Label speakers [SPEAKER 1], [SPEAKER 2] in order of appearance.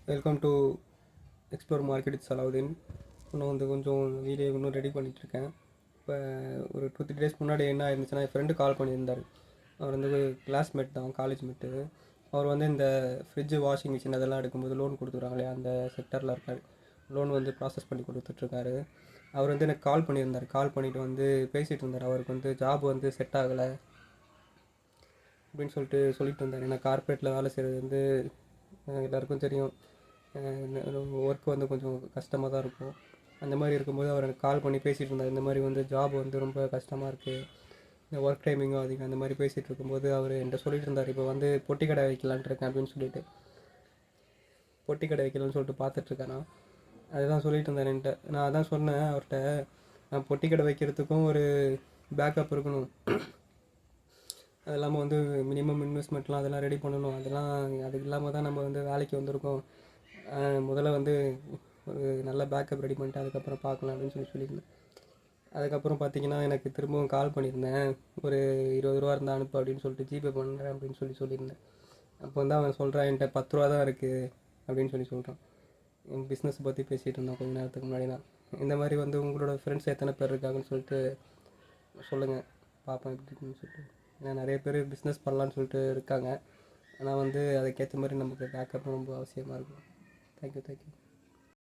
[SPEAKER 1] Welcome to explore market it's Alauddin. இன்னும் வந்து கொஞ்சம் வீடியோ இன்னும் ரெடி பண்ணிகிட்ருக்கேன். இப்போ ஒரு 2-3 டேஸ் முன்னாடி என்ன ஆயிருந்துச்சுன்னா, என் ஃப்ரெண்டு கால் பண்ணியிருந்தார். அவர் வந்து கிளாஸ்மேட் தான், காலேஜ் மேட்டு. அவர் வந்து இந்த ஃப்ரிட்ஜு, வாஷிங் மிஷின் அதெல்லாம் எடுக்கும்போது லோன் கொடுத்துக்குறாங்களே அந்த செக்டரில் இருக்கார். லோன் வந்து ப்ராசஸ் பண்ணி கொடுத்துட்ருக்காரு. அவர் வந்து எனக்கு கால் பண்ணியிருந்தார். கால் பண்ணிவிட்டு வந்து பேசிகிட்டு இருந்தார். அவருக்கு வந்து ஜாப் வந்து செட் ஆகலை அப்படின்னு சொல்லிட்டு இருந்தார். ஏன்னா கார்ப்பரேட்டில் வேலை செய்கிறது வந்து எல்லாருக்கும் தெரியும், ஒர்க் வந்து கொஞ்சம் கஷ்டமாக தான் இருக்கும். அந்த மாதிரி இருக்கும்போது அவர் எனக்கு கால் பண்ணி பேசிகிட்டு இருந்தார். இந்த மாதிரி வந்து ஜாப் வந்து ரொம்ப கஷ்டமாக இருக்குது, இந்த ஒர்க் டைமிங்கும் அதிகம். அந்த மாதிரி பேசிகிட்டு இருக்கும்போது அவர் என்கிட்ட சொல்லிட்டு இருந்தார், இப்போ வந்து பொட்டி கடை வைக்கலான்ட்டு இருக்கேன் அப்படின்னு சொல்லிட்டு. பொட்டி கடை வைக்கலான்னு சொல்லிட்டு பார்த்துட்ருக்கேன். நான் அதுதான் சொல்லிட்டு இருந்தேன் என்கிட்ட. நான் அதான் சொன்னேன் அவர்கிட்ட, நான் பொட்டி கடை வைக்கிறதுக்கும் ஒரு பேக்கப் இருக்கணும். அது இல்லாமல் வந்து மினிமம் இன்வெஸ்ட்மெண்ட்லாம் அதெல்லாம் ரெடி பண்ணணும். அது இல்லாமல் தான் நம்ம வந்து வேலைக்கு வந்திருக்கோம். முதல்ல வந்து ஒரு நல்ல பேக்கப் ரெடி பண்ணிட்டு அதுக்கப்புறம் பார்க்கலாம் அப்படின்னு சொல்லியிருந்தேன். அதுக்கப்புறம் பார்த்தீங்கன்னா எனக்கு திரும்பவும் கால் பண்ணியிருந்தேன். ஒரு 20 ரூபா இருந்தால் அனுப்பு அப்படின்னு சொல்லிட்டு ஜிபே பண்ணுறேன் அப்படின்னு சொல்லியிருந்தேன். அப்போ வந்து அவன் சொல்கிறான், என்கிட்ட 10 ரூபா தான் இருக்குது அப்படின்னு சொல்கிறான். என் பிஸ்னஸ் பற்றி பேசிகிட்டு இருந்தோம் கொஞ்சம் நேரத்துக்கு முன்னாடி தான். இந்த மாதிரி வந்து உங்களோட ஃப்ரெண்ட்ஸ் எத்தனை பேர் இருக்காங்கன்னு சொல்லிட்டு சொல்லுங்கள், பார்ப்பேன் எப்படி இருக்குன்னு சொல்லிட்டு. ஏன்னா நிறைய பேர் பிஸ்னஸ் பண்ணலான்னு சொல்லிட்டு இருக்காங்க. ஆனால் வந்து அதுக்கேற்ற மாதிரி நமக்கு பேக்கப் ரொம்ப அவசியமாக இருக்கும். தேங்க்யூ.